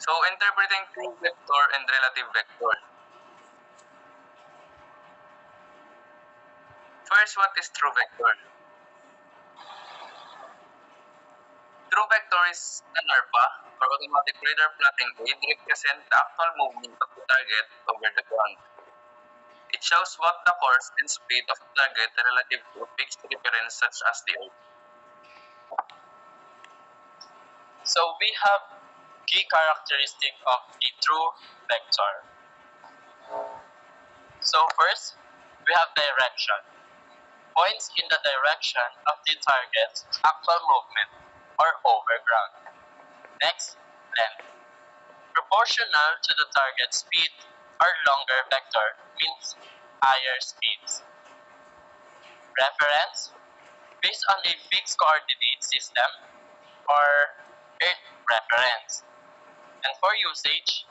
So, interpreting true vector and relative vector. First, what is true vector? True vector is an ARPA, or automatic radar plotting aid, represent the actual movement of the target over the ground. It shows what the course and speed of the target relative to a fixed reference such as the Earth. So we have key characteristic of a true vector. So first, we have direction. Points in the direction of the target's actual movement or over ground. Next, length. Proportional to the target speed or longer vector means higher speeds. Reference. Based on a fixed coordinate system or Earth reference. And for usage,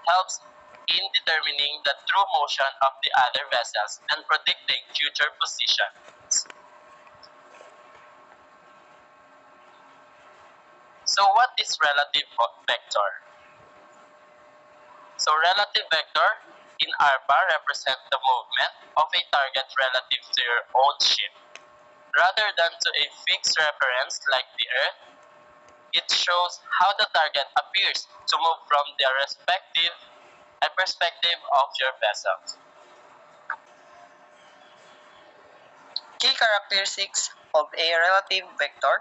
helps in determining the true motion of the other vessels and predicting future positions. So what is relative vector? So relative vector in ARPA represent the movement of a target relative to your own ship. Rather than to a fixed reference like the Earth, it shows how the target appears to move from the perspective of your vessel. Key characteristics of a relative vector.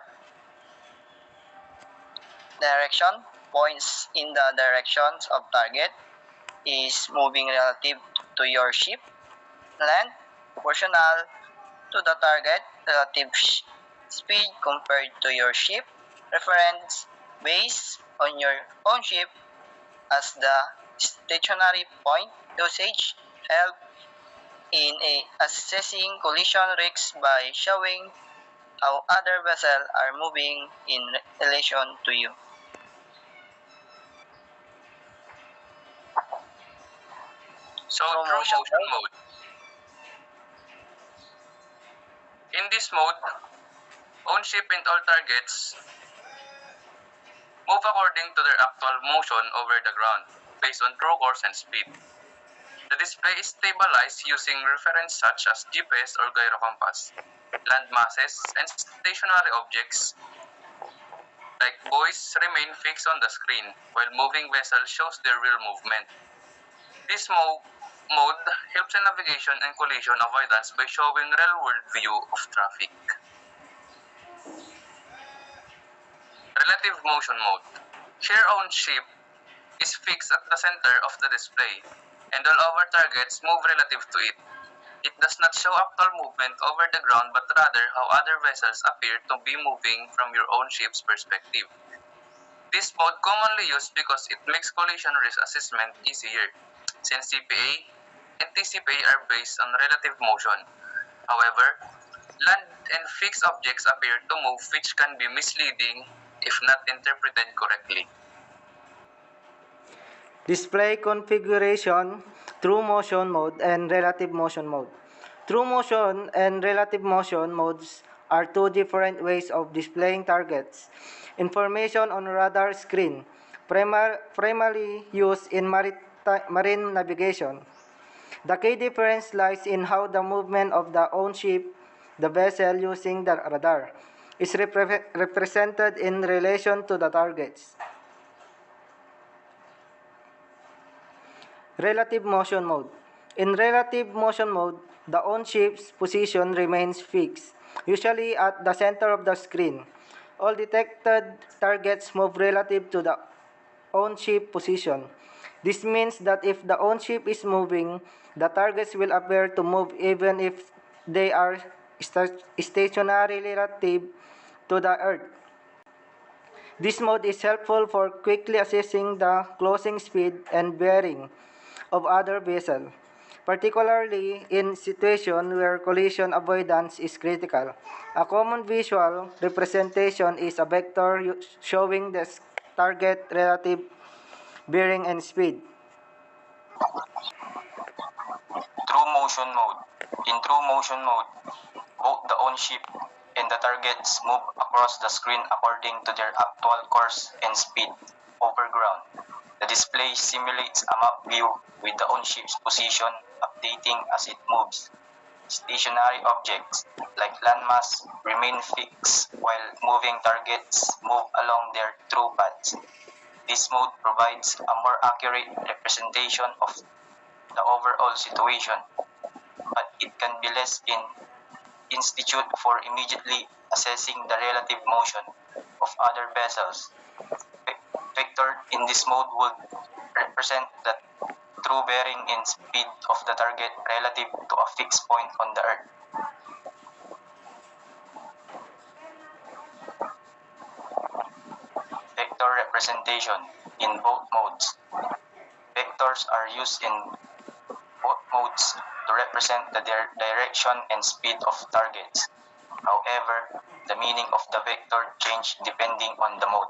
Direction. Points in the directions of target is moving relative to your ship. Length. Proportional to the target relative speed compared to your ship. Reference. Based on your own ship as the stationary point. Usage. Help in assessing collision risks by showing how other vessels are moving in relation to you. So, true motion mode. In this mode, on ship and all targets move according to their actual motion over the ground based on true course and speed. The display is stabilized using reference such as GPS or gyro compass, land masses, and stationary objects like buoys remain fixed on the screen, while moving vessel shows their real movement. This mode helps in navigation and collision avoidance by showing real-world view of traffic. Relative motion mode. Share own ship is fixed at the center of the display, and all our targets move relative to it. It does not show actual movement over the ground but rather how other vessels appear to be moving from your own ship's perspective. This mode commonly used because it makes collision risk assessment easier, since CPA and TCPA are based on relative motion. However, land and fixed objects appear to move, which can be misleading if not interpreted correctly. Display configuration, true motion mode, and relative motion mode. True motion and relative motion modes are two different ways of displaying targets. Information on radar screen, primarily used in marine navigation. The key difference lies in how the movement of the own ship, the vessel using the radar, is represented in relation to the targets. Relative motion mode. In relative motion mode, the on-ship's position remains fixed, usually at the center of the screen. All detected targets move relative to the on-ship position. This means that if the on-ship is moving, the targets will appear to move even if they are stationary relative to the Earth. This mode is helpful for quickly assessing the closing speed and bearing of other vessels, particularly in situations where collision avoidance is critical. A common visual representation is a vector showing the target relative bearing and speed. True motion mode. In true motion mode, both the on-ship and the targets move across the screen according to their actual course and speed over ground. The display simulates a map view with the on-ship's position updating as it moves. Stationary objects, like landmass, remain fixed while moving targets move along their true paths. This mode provides a more accurate representation of the overall situation, but it can be less institute for immediately assessing the relative motion of other vessels. Vector in this mode would represent the true bearing and speed of the target relative to a fixed point on the Earth. Vector representation in both modes. Vectors are used in both modes to represent the direction and speed of targets. However, the meaning of the vector changes depending on the mode.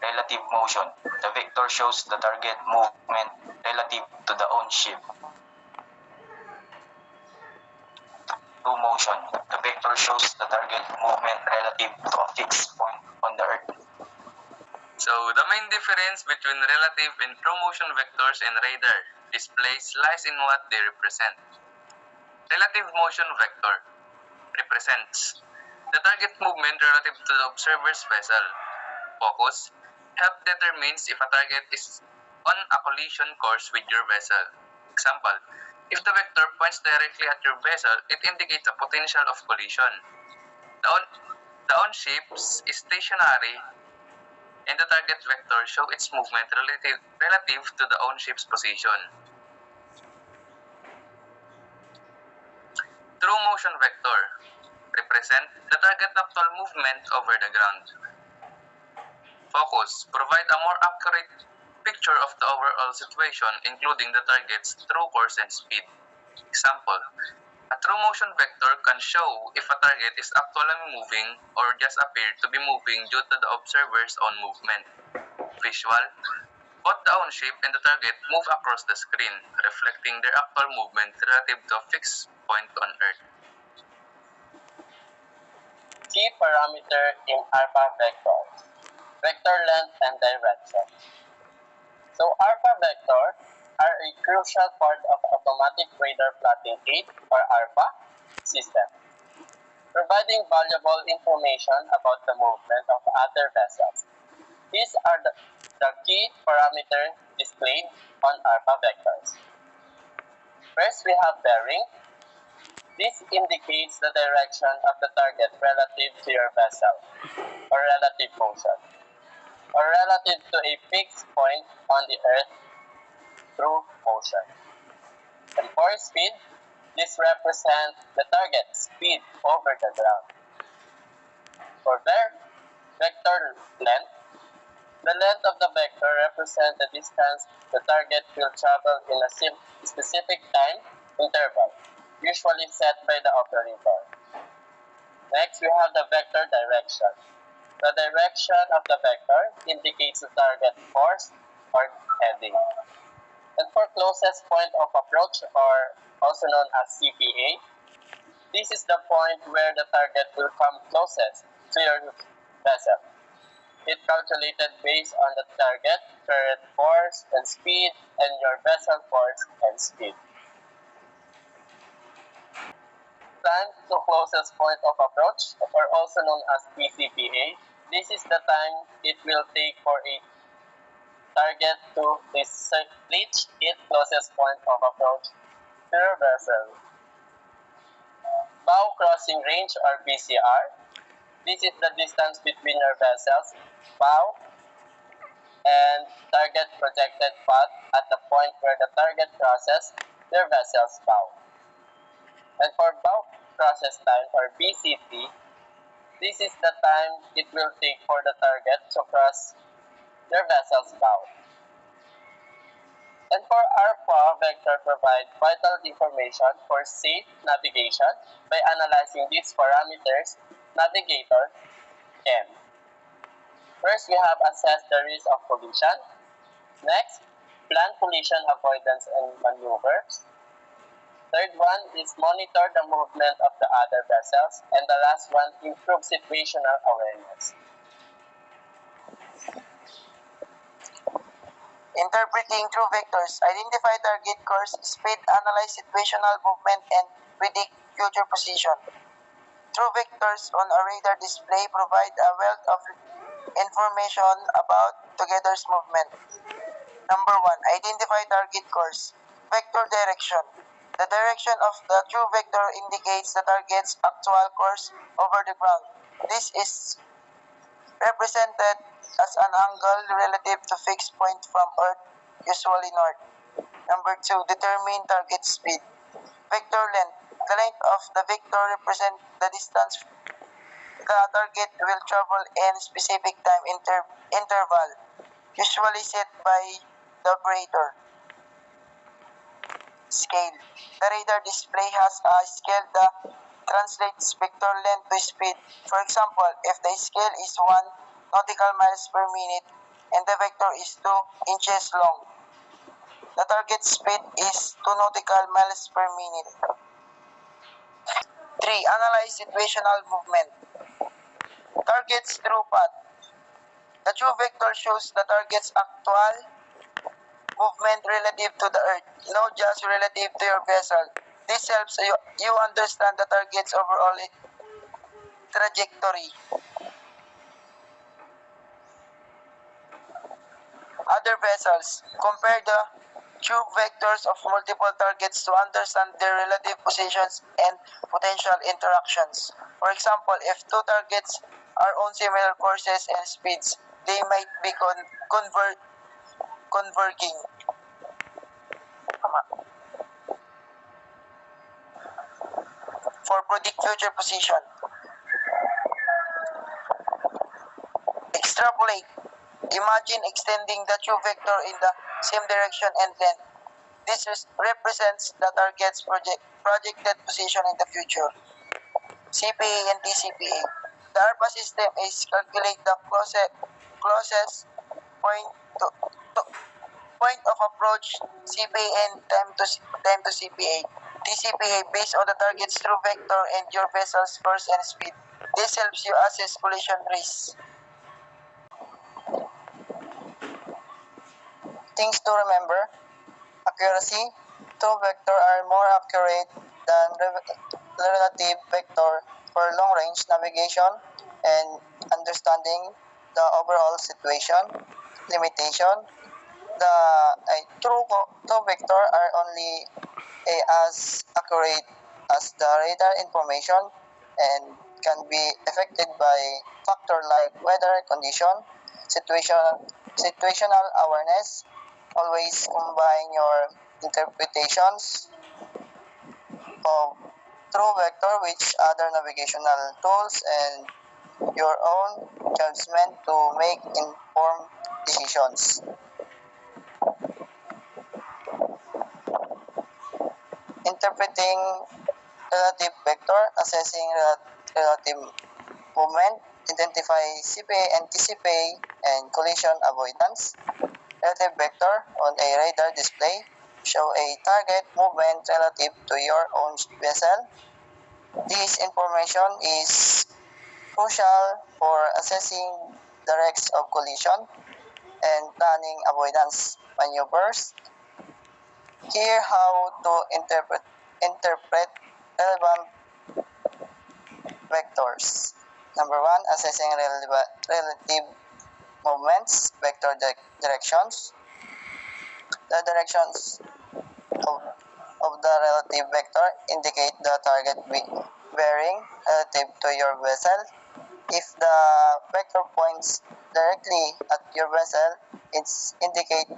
Relative motion. The vector shows the target movement relative to the own ship. True motion. The vector shows the target movement relative to a fixed point on the Earth. So, the main difference between relative and true motion vectors and radar displays lies in what they represent. Relative motion vector represents the target movement relative to the observer's vessel. Focus help determines if a target is on a collision course with your vessel. Example, if the vector points directly at your vessel, it indicates a potential of collision. The on-ship is stationary and the target vector shows its movement relative to the on-ship's position. True motion vector represent the target actual movement over the ground. Focus provide a more accurate picture of the overall situation, including the target's true course and speed. Example, a true motion vector can show if a target is actually moving or just appear to be moving due to the observer's own movement. Visual, both the on-ship and the target move across the screen, reflecting their actual movement relative to a fixed point on Earth. Key parameter in ARPA vectors. Vector length and direction. So ARPA vector are a crucial part of automatic radar plotting aid or ARPA system, providing valuable information about the movement of other vessels. These are the key parameters displayed on ARPA vectors. First, we have bearing. This indicates the direction of the target relative to your vessel, or relative motion, or relative to a fixed point on the Earth through motion. And for speed, this represents the target speed over the ground. For vector length, the length of the vector represents the distance the target will travel in a specific time interval, usually set by the operator. Next, we have the vector direction. The direction of the vector indicates the target course or heading. And for closest point of approach, or also known as CPA, this is the point where the target will come closest to your vessel. It calculated based on the target, current course and speed, and your vessel course and speed. Time to closest point of approach, or also known as PCPA, this is the time it will take for a target to reach its closest point of approach to your vessel. Bow crossing range, or BCR. This is the distance between your vessel's bow and target projected path at the point where the target crosses your vessel's bow. And for bow process time, or BCT, this is the time it will take for the target to cross your vessel's bow. And for ARPA, vector provide vital information for safe navigation. By analyzing these parameters, navigator can. First, we have assessed the risk of collision. Next, plan collision avoidance and maneuvers. Third one is monitor the movement of the other vessels. And the last one, improve situational awareness. Interpreting true vectors, identify target course, speed, analyze situational movement, and predict future position. True vectors on a radar display provide a wealth of information about together's movement. Number 1. Identify target course. Vector direction. The direction of the true vector indicates the target's actual course over the ground. This is represented as an angle relative to fixed point from Earth, usually north. Number 2. Determine target speed. Vector length. The length of the vector represents the distance the target will travel in specific time interval, usually set by the operator. Scale. The radar display has a scale that translates vector length to speed. For example, if the scale is 1 nautical miles per minute and the vector is 2 inches long, the target speed is 2 nautical miles per minute. 3. Analyze situational movement. Target's true path. The true vector shows the target's actual movement relative to the Earth, not just relative to your vessel. This helps you understand the target's overall trajectory. Other vessels. Compare the true vectors of multiple targets to understand their relative positions and potential interactions. For example, if two targets are on similar courses and speeds, they might be converging. For predict future position. Extrapolate. Imagine extending the true vector in the same direction and length. This represents the target's projected position in the future. CPA and TCPA. The ARPA system is calculate the closest point point of approach, CPA, and time to CPA. TCPA based on the target's true vector and your vessel's course and speed. This helps you assess collision risks. Things to remember. Accuracy. True vector are more accurate than relative vector for long-range navigation and understanding the overall situation. Limitation. The true vector are only as accurate as the radar information and can be affected by factors like weather condition, situational awareness. Always combine your interpretations of true vector with other navigational tools and your own judgment to make informed decisions. Interpreting relative vector, assessing relative movement, identify CPA, anticipate, and collision avoidance. Relative vector on a radar display show a target movement relative to your own vessel. This information is crucial for assessing the risks of collision and planning avoidance maneuvers. Here how to interpret relevant vectors. Number 1, assessing relative movements, vector directions. The directions of the relative vector indicate the target bearing relative to your vessel. If the vector points directly at your vessel, it indicates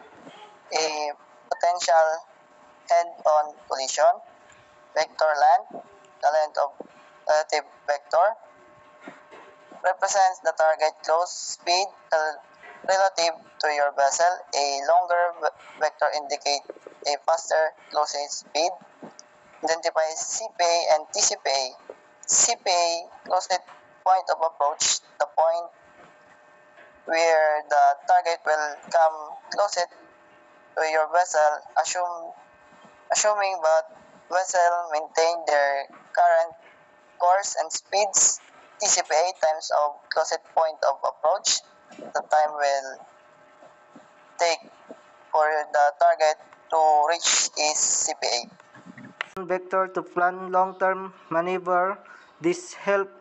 a potential head-on collision. Vector length, the length of relative vector, represents the target close speed relative to your vessel. A longer vector indicates a faster closing speed. Identify CPA and TCPA. CPA, closest point of approach, the point where the target will come closest to your vessel, assuming that vessel maintain their current course and speeds. TCPA, times of closest point of approach, the time will take for the target to reach its CPA. Vector to plan long-term maneuver. This helps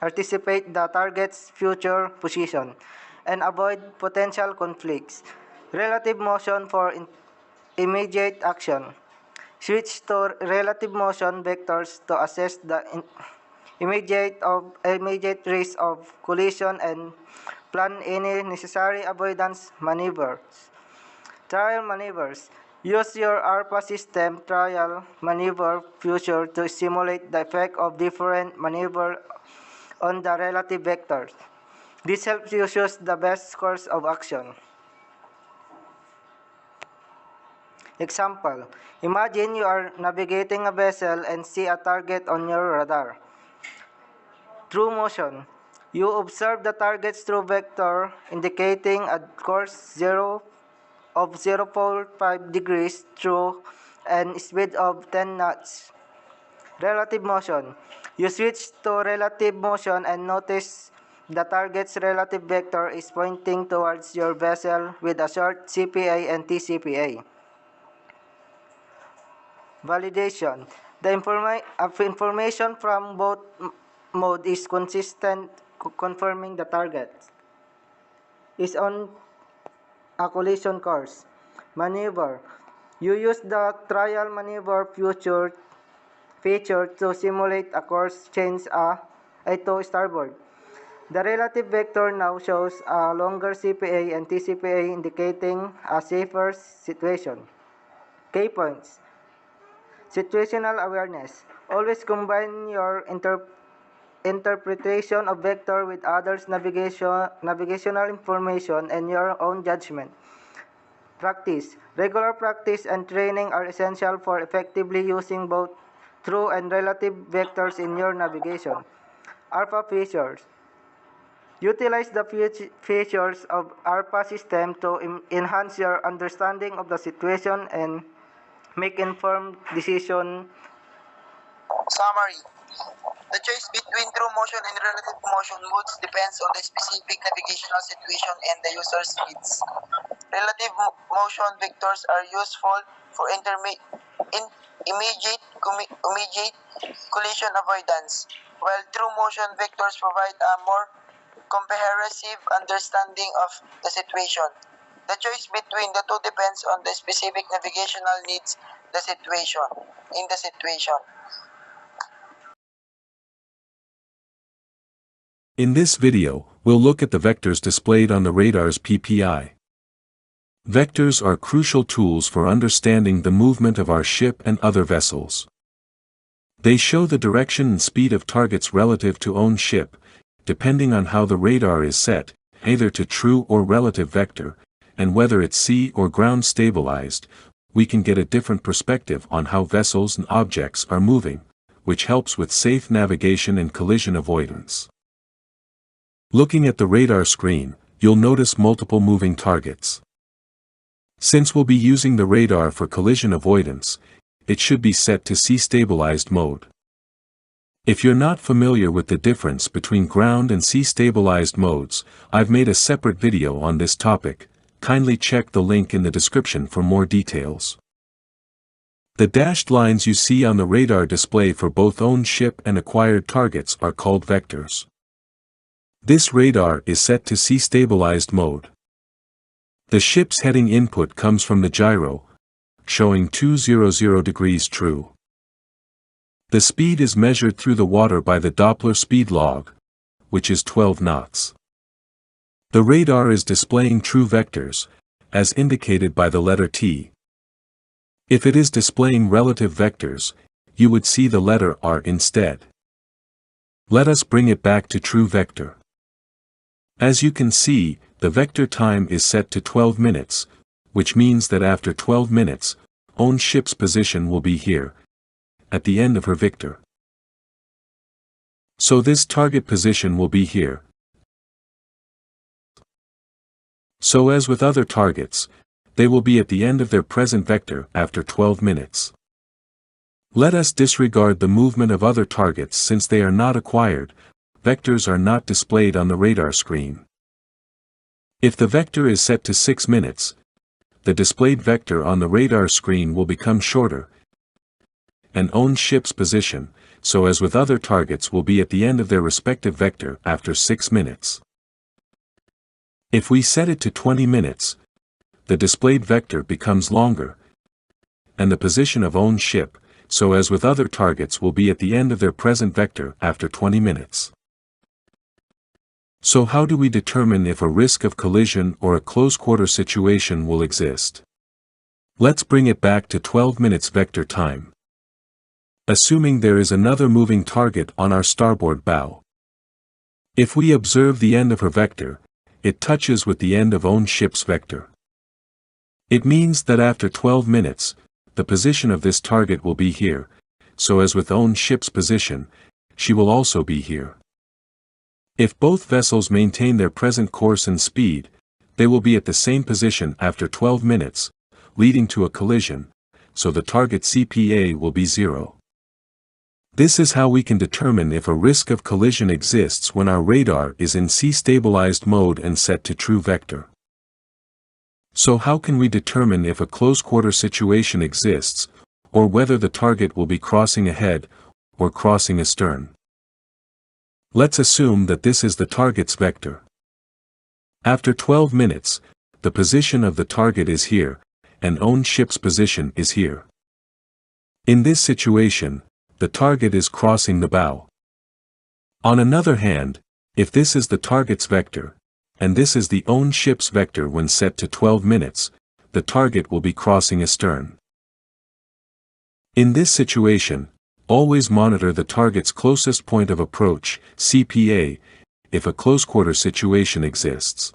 anticipate the target's future position and avoid potential conflicts. Relative motion for immediate action. Switch to relative motion vectors to assess the immediate risk of collision and plan any necessary avoidance maneuvers. Trial maneuvers. Use your ARPA system trial maneuver future to simulate the effect of different maneuvers on the relative vectors. This helps you choose the best course of action. Example, imagine you are navigating a vessel and see a target on your radar. True motion. You observe the target's true vector indicating a course 0.5 degrees true and speed of 10 knots. Relative motion. You switch to relative motion and notice the target's relative vector is pointing towards your vessel with a short CPA and TCPA. Validation. The information from both modes is consistent, confirming the target is on a collision course. Maneuver. You use the trial maneuver feature to simulate a course change to starboard. The relative vector now shows a longer CPA and TCPA indicating a safer situation. Key points. Situational awareness. Always combine your interpretation of vector with others' navigational information and your own judgment. Practice. Regular practice and training are essential for effectively using both true and relative vectors in your navigation. ARPA features. Utilize the features of ARPA system to enhance your understanding of the situation and make informed decisions. Summary. The choice between true motion and relative motion modes depends on the specific navigational situation and the user's needs. Relative motion vectors are useful for immediate collision avoidance, while true motion vectors provide a more comprehensive understanding of the situation. The choice between the two depends on the specific navigational needs in the situation. In this video, we'll look at the vectors displayed on the radar's PPI. Vectors are crucial tools for understanding the movement of our ship and other vessels. They show the direction and speed of targets relative to own ship, depending on how the radar is set, either to true or relative vector, and whether it's sea or ground stabilized, we can get a different perspective on how vessels and objects are moving, which helps with safe navigation and collision avoidance. Looking at the radar screen, you'll notice multiple moving targets. Since we'll be using the radar for collision avoidance, it should be set to sea stabilized mode. If you're not familiar with the difference between ground and sea stabilized modes, I've made a separate video on this topic. Kindly check the link in the description for more details. The dashed lines you see on the radar display for both owned ship and acquired targets are called vectors. This radar is set to sea stabilized mode. The ship's heading input comes from the gyro, showing 200 degrees true. The speed is measured through the water by the Doppler speed log, which is 12 knots. The radar is displaying true vectors, as indicated by the letter T. If it is displaying relative vectors, you would see the letter R instead. Let us bring it back to true vector. As you can see, the vector time is set to 12 minutes, which means that after 12 minutes, own ship's position will be here, at the end of her vector. So this target position will be here. So as with other targets, they will be at the end of their present vector after 12 minutes. Let us disregard the movement of other targets since they are not acquired. Vectors are not displayed on the radar screen. If the vector is set to 6 minutes, the displayed vector on the radar screen will become shorter, and own ship's position, so as with other targets, will be at the end of their respective vector after 6 minutes. If we set it to 20 minutes, the displayed vector becomes longer, and the position of own ship, so as with other targets, will be at the end of their present vector after 20 minutes. So how do we determine if a risk of collision or a close-quarter situation will exist? Let's bring it back to 12 minutes vector time. Assuming there is another moving target on our starboard bow. If we observe the end of her vector, it touches with the end of own ship's vector. It means that after 12 minutes, the position of this target will be here, so as with own ship's position, she will also be here. If both vessels maintain their present course and speed, they will be at the same position after 12 minutes, leading to a collision, so the target CPA will be 0. This is how we can determine if a risk of collision exists when our radar is in sea-stabilized mode and set to true vector. So how can we determine if a close-quarter situation exists, or whether the target will be crossing ahead or crossing astern? Let's assume that this is the target's vector. After 12 minutes, the position of the target is here, and own ship's position is here. In this situation, the target is crossing the bow. On another hand, if this is the target's vector, and this is the own ship's vector when set to 12 minutes, the target will be crossing astern. In this situation, always monitor the target's closest point of approach, CPA, if a close-quarter situation exists.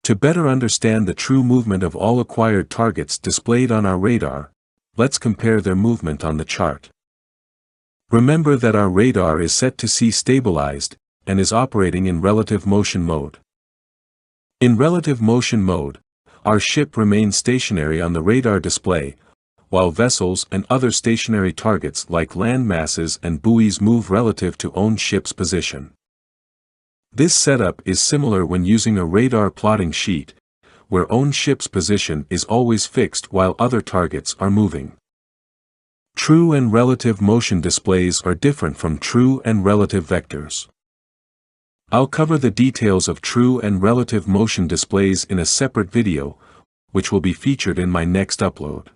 To better understand the true movement of all acquired targets displayed on our radar, let's compare their movement on the chart. Remember that our radar is set to sea stabilized, and is operating in relative motion mode. In relative motion mode, our ship remains stationary on the radar display, while vessels and other stationary targets like land masses and buoys move relative to own ship's position. This setup is similar when using a radar plotting sheet, where own ship's position is always fixed while other targets are moving. True and relative motion displays are different from true and relative vectors. I'll cover the details of true and relative motion displays in a separate video, which will be featured in my next upload.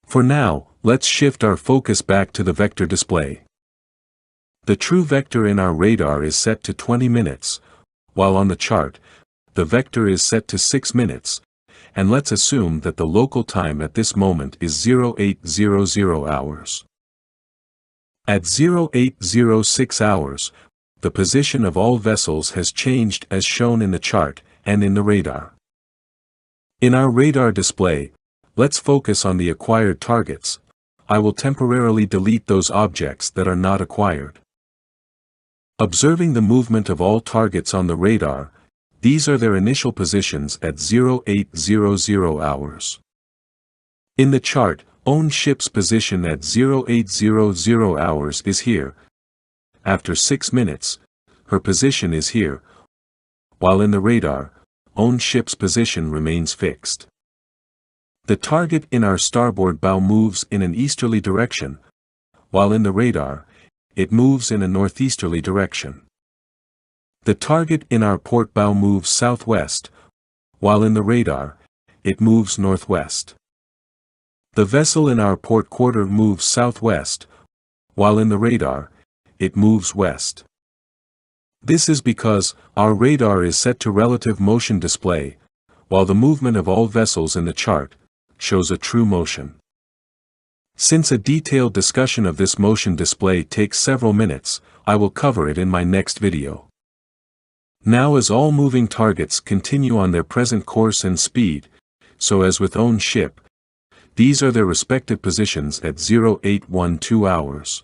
For now, let's shift our focus back to the vector display. The true vector in our radar is set to 20 minutes, while on the chart, the vector is set to 6 minutes, and let's assume that the local time at this moment is 0800 hours. At 0806 hours, the position of all vessels has changed as shown in the chart and in the radar. In our radar display, let's focus on the acquired targets. I will temporarily delete those objects that are not acquired. Observing the movement of all targets on the radar, these are their initial positions at 0800 hours. In the chart, own ship's position at 0800 hours is here. After 6 minutes, her position is here, while in the radar, own ship's position remains fixed. The target in our starboard bow moves in an easterly direction, while in the radar, it moves in a northeasterly direction. The target in our port bow moves southwest, while in the radar, it moves northwest. The vessel in our port quarter moves southwest, while in the radar, it moves west. This is because our radar is set to relative motion display, while the movement of all vessels in the chart shows a true motion. Since a detailed discussion of this motion display takes several minutes, I will cover it in my next video. Now as all moving targets continue on their present course and speed, so as with own ship, these are their respective positions at 0812 hours.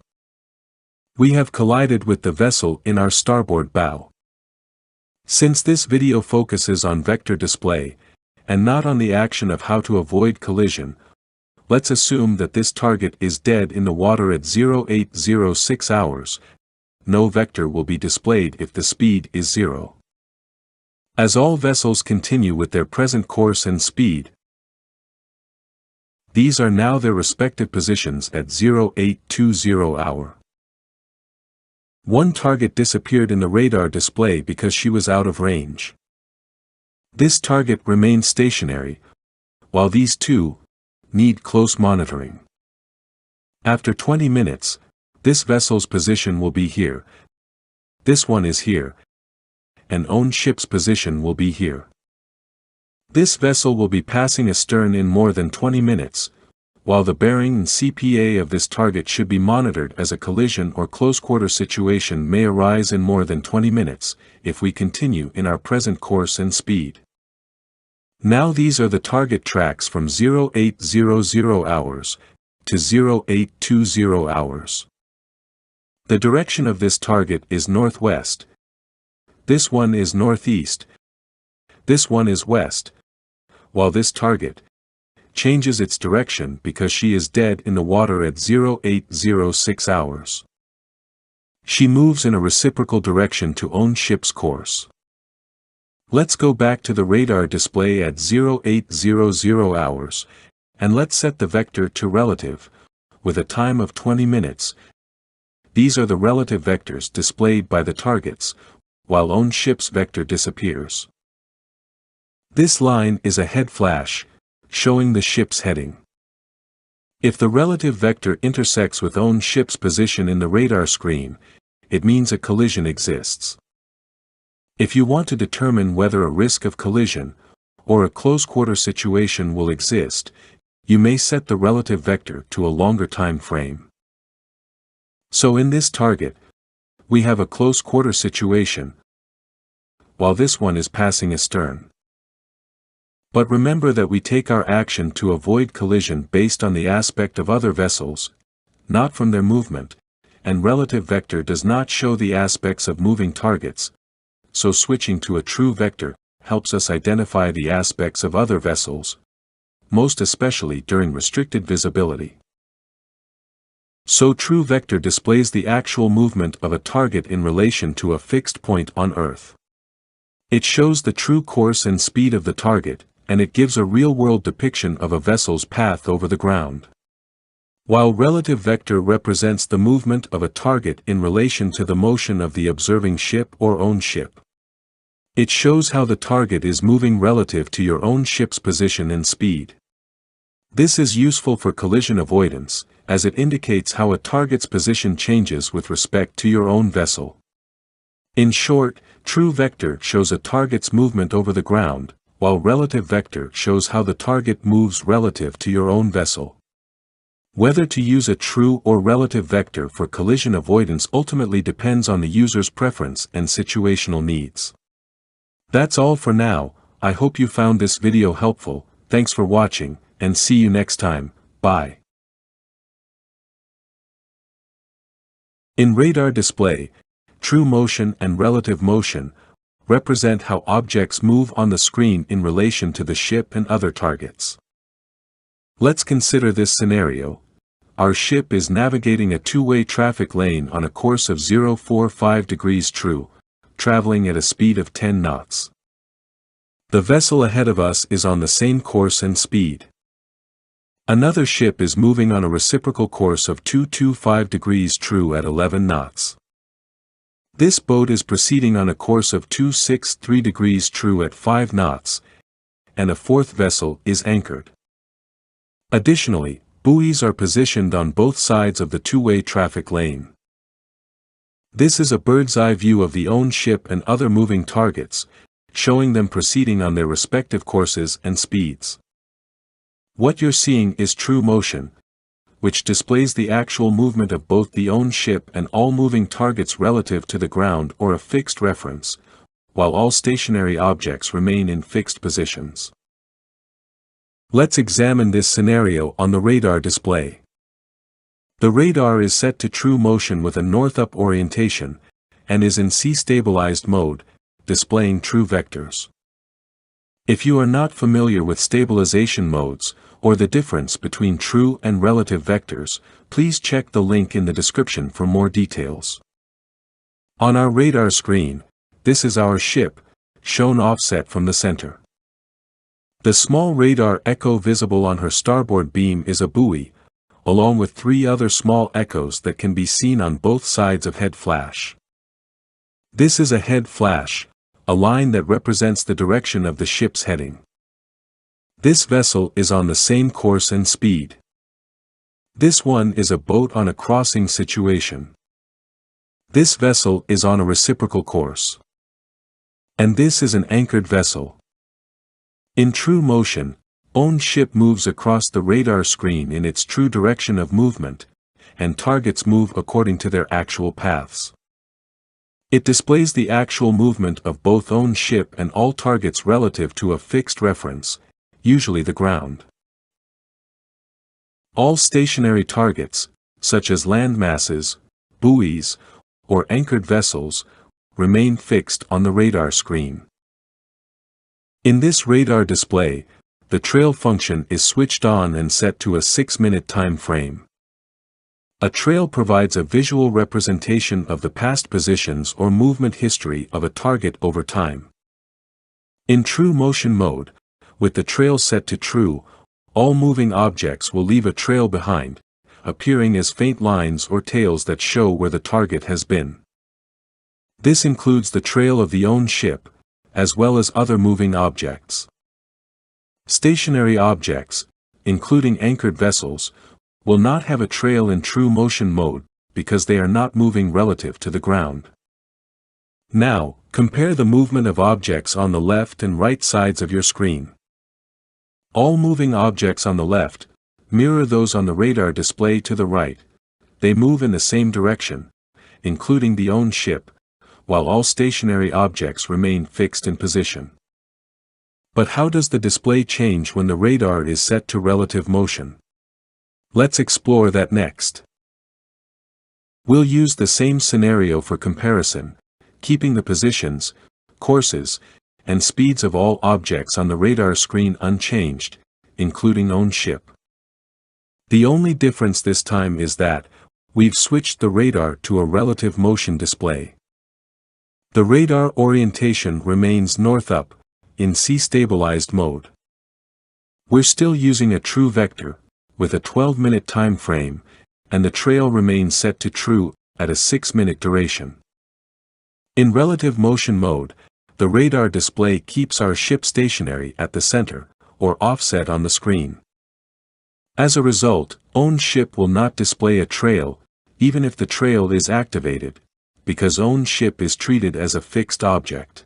We have collided with the vessel in our starboard bow. Since this video focuses on vector display, and not on the action of how to avoid collision, let's assume that this target is dead in the water at 0806 hours. No vector will be displayed if the speed is 0. As all vessels continue with their present course and speed, these are now their respective positions at 0820 hour. One target disappeared in the radar display because she was out of range. This target remained stationary, while these two need close monitoring. After 20 minutes, this vessel's position will be here, this one is here, and own ship's position will be here. This vessel will be passing astern in more than 20 minutes, while the bearing and CPA of this target should be monitored as a collision or close-quarter situation may arise in more than 20 minutes, if we continue in our present course and speed. Now these are the target tracks from 0800 hours to 0820 hours. The direction of this target is northwest. This one is northeast. This one is west. While this target changes its direction because she is dead in the water at 0806 hours. She moves in a reciprocal direction to own ship's course. Let's go back to the radar display at 0800 hours, and let's set the vector to relative, with a time of 20 minutes. These are the relative vectors displayed by the targets, while own ship's vector disappears. This line is a head flash, showing the ship's heading. If the relative vector intersects with own ship's position in the radar screen, it means a collision exists. If you want to determine whether a risk of collision, or a close-quarter situation will exist, you may set the relative vector to a longer time frame. So in this target, we have a close-quarter situation, while this one is passing astern. But remember that we take our action to avoid collision based on the aspect of other vessels, not from their movement, and relative vector does not show the aspects of moving targets, so switching to a true vector helps us identify the aspects of other vessels, most especially during restricted visibility. So true vector displays the actual movement of a target in relation to a fixed point on Earth. It shows the true course and speed of the target, and it gives a real-world depiction of a vessel's path over the ground. While relative vector represents the movement of a target in relation to the motion of the observing ship or own ship. It shows how the target is moving relative to your own ship's position and speed. This is useful for collision avoidance, as it indicates how a target's position changes with respect to your own vessel. In short, true vector shows a target's movement over the ground, while relative vector shows how the target moves relative to your own vessel. Whether to use a true or relative vector for collision avoidance ultimately depends on the user's preference and situational needs. That's all for now. I hope you found this video helpful. Thanks for watching, and see you next time. Bye. In radar display, true motion and relative motion represent how objects move on the screen in relation to the ship and other targets. Let's consider this scenario. Our ship is navigating a two-way traffic lane on a course of 045 degrees true, traveling at a speed of 10 knots. The vessel ahead of us is on the same course and speed. Another ship is moving on a reciprocal course of 225 degrees true at 11 knots. This boat is proceeding on a course of 263 degrees true at 5 knots, and a fourth vessel is anchored. Additionally, buoys are positioned on both sides of the two-way traffic lane. This is a bird's-eye view of the own ship and other moving targets, showing them proceeding on their respective courses and speeds. What you're seeing is true motion, which displays the actual movement of both the own ship and all moving targets relative to the ground or a fixed reference, while all stationary objects remain in fixed positions. Let's examine this scenario on the radar display. The radar is set to true motion with a north-up orientation, and is in sea-stabilized mode, displaying true vectors. If you are not familiar with stabilization modes, or the difference between true and relative vectors, please check the link in the description for more details. On our radar screen, this is our ship, shown offset from the center. The small radar echo visible on her starboard beam is a buoy, along with 3 other small echoes that can be seen on both sides of head flash. This is a head flash, a line that represents the direction of the ship's heading. This vessel is on the same course and speed. This one is a boat on a crossing situation. This vessel is on a reciprocal course. And this is an anchored vessel. In true motion, own ship moves across the radar screen in its true direction of movement, and targets move according to their actual paths. It displays the actual movement of both own ship and all targets relative to a fixed reference, usually the ground. All stationary targets, such as land masses, buoys, or anchored vessels, remain fixed on the radar screen. In this radar display, the trail function is switched on and set to a 6-minute time frame. A trail provides a visual representation of the past positions or movement history of a target over time. In true motion mode, with the trail set to true, all moving objects will leave a trail behind, appearing as faint lines or tails that show where the target has been. This includes the trail of the own ship, as well as other moving objects. Stationary objects, including anchored vessels, will not have a trail in true motion mode because they are not moving relative to the ground. Now, compare the movement of objects on the left and right sides of your screen. All moving objects on the left mirror those on the radar display to the right. They move in the same direction, including the own ship, while all stationary objects remain fixed in position. But how does the display change when the radar is set to relative motion? Let's explore that next. We'll use the same scenario for comparison, keeping the positions, courses, and speeds of all objects on the radar screen unchanged, including own ship. The only difference this time is that we've switched the radar to a relative motion display. The radar orientation remains north-up, in sea-stabilized mode. We're still using a true vector, with a 12-minute time frame, and the trail remains set to true, at a 6-minute duration. In relative motion mode, the radar display keeps our ship stationary at the center, or offset on the screen. As a result, own ship will not display a trail, even if the trail is activated, because own ship is treated as a fixed object.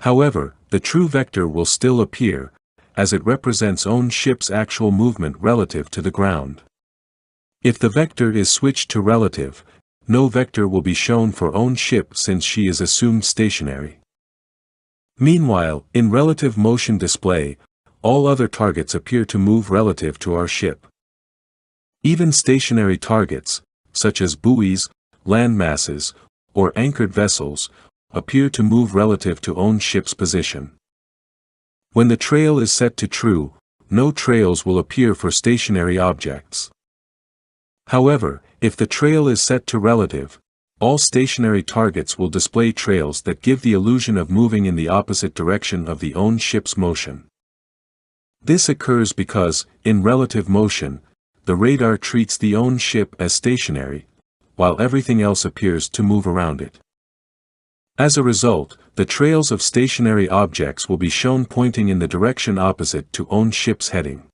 However, the true vector will still appear, as it represents own ship's actual movement relative to the ground. If the vector is switched to relative, no vector will be shown for own ship since she is assumed stationary. Meanwhile, in relative motion display, all other targets appear to move relative to our ship. Even stationary targets, such as buoys, land masses, or anchored vessels, appear to move relative to own ship's position. When the trail is set to true, no trails will appear for stationary objects. However, if the trail is set to relative, all stationary targets will display trails that give the illusion of moving in the opposite direction of the own ship's motion. This occurs because, in relative motion, the radar treats the own ship as stationary, while everything else appears to move around it. As a result, the trails of stationary objects will be shown pointing in the direction opposite to own ship's heading.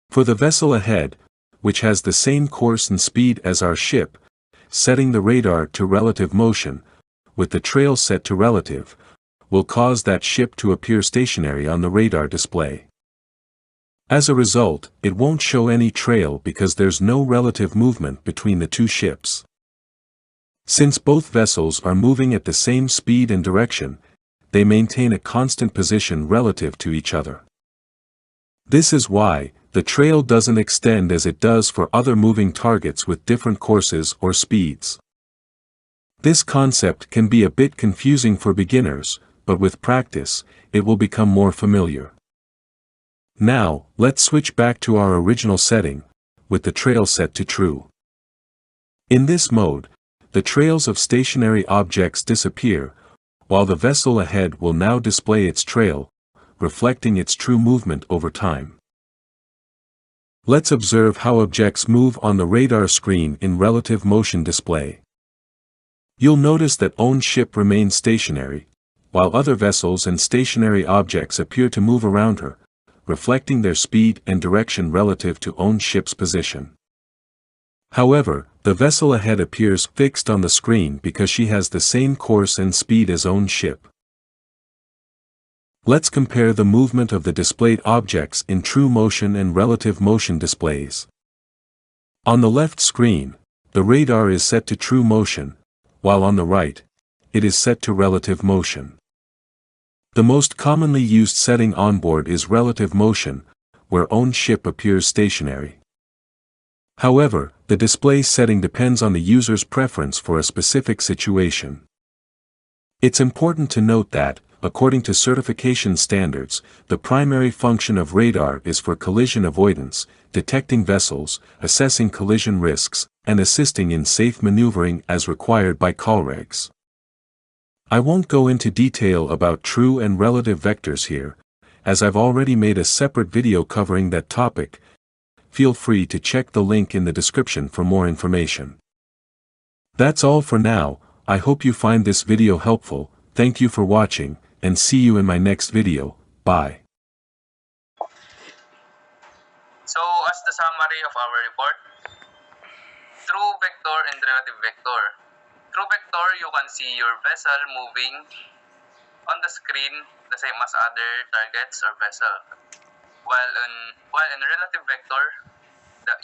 For the vessel ahead, which has the same course and speed as our ship, setting the radar to relative motion, with the trail set to relative, will cause that ship to appear stationary on the radar display. As a result, it won't show any trail because there's no relative movement between the two ships. Since both vessels are moving at the same speed and direction, they maintain a constant position relative to each other. This is why the trail doesn't extend as it does for other moving targets with different courses or speeds. This concept can be a bit confusing for beginners, but with practice, it will become more familiar. Now, let's switch back to our original setting, with the trail set to true. In this mode, the trails of stationary objects disappear, while the vessel ahead will now display its trail, reflecting its true movement over time. Let's observe how objects move on the radar screen in relative motion display. You'll notice that own ship remains stationary, while other vessels and stationary objects appear to move around her, reflecting their speed and direction relative to own ship's position. However, the vessel ahead appears fixed on the screen because she has the same course and speed as own ship. Let's compare the movement of the displayed objects in true motion and relative motion displays. On the left screen, the radar is set to true motion, while on the right, it is set to relative motion. The most commonly used setting onboard is relative motion, where own ship appears stationary. However, the display setting depends on the user's preference for a specific situation. It's important to note that, according to certification standards, the primary function of radar is for collision avoidance, detecting vessels, assessing collision risks, and assisting in safe maneuvering as required by callregs. I won't go into detail about true and relative vectors here, as I've already made a separate video covering that topic. Feel free to check the link in the description for more information. That's all for now. I hope you find this video helpful. Thank you for watching, and see you in my next video. Bye. So, as the summary of our report, true vector and relative vector. True vector, you can see your vessel moving on the screen the same as other targets or vessel. While in relative vector,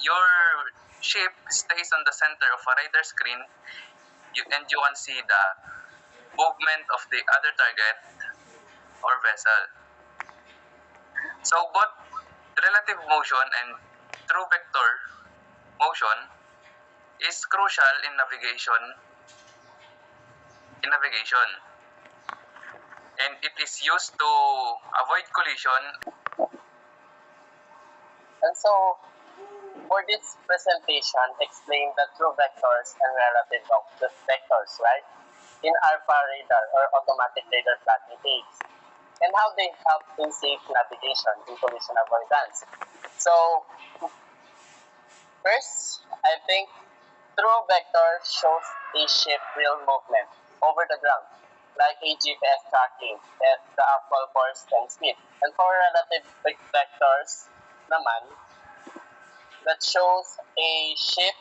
your ship stays on the center of a radar screen, and you can see the movement of the other target or vessel. So both relative motion and true vector motion is crucial in navigation. And it is used to avoid collision. And so, for this presentation, explain the true vectors and relative vectors, right? In ARPA radar or automatic radar plotting aids, and how they help in safe navigation in collision avoidance. So, first, I think true vector shows a ship real movement over the ground, like a GPS tracking at the actual course and speed. And for relative vectors naman, that shows a ship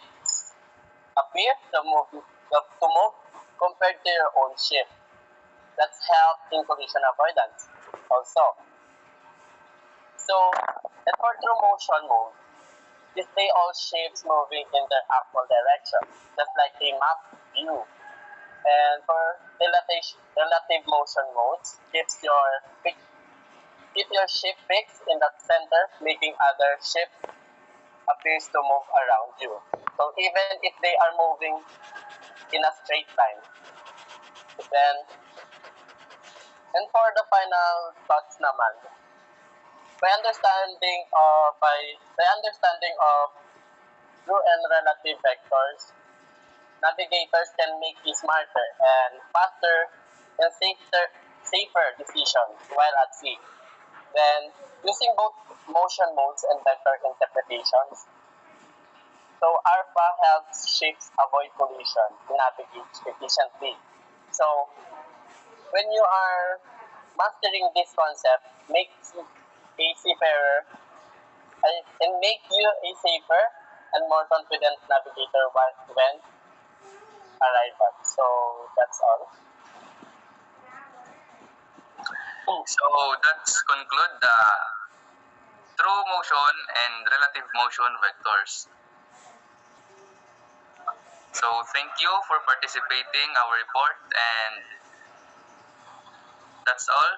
appear to move compared to your own ship. That's help in collision avoidance also. So, and for true motion mode, display all shapes moving in their actual direction, just like a map view. And for relative motion modes, keep your ship fixed in the center, making other ship appears to move around you. So even if they are moving in a straight line, then, and for the final thoughts naman, by understanding of true and relative vectors, navigators can make a smarter and faster and safer decisions while at sea. Then, using both motion modes and vector interpretations, so ARPA helps ships avoid collision and navigate efficiently. So, when you are mastering this concept, makes a safer and make you a safer and more confident navigator when arrival. So that's all. So that's conclude the true motion and relative motion vectors. So thank you for participating our report, and that's all.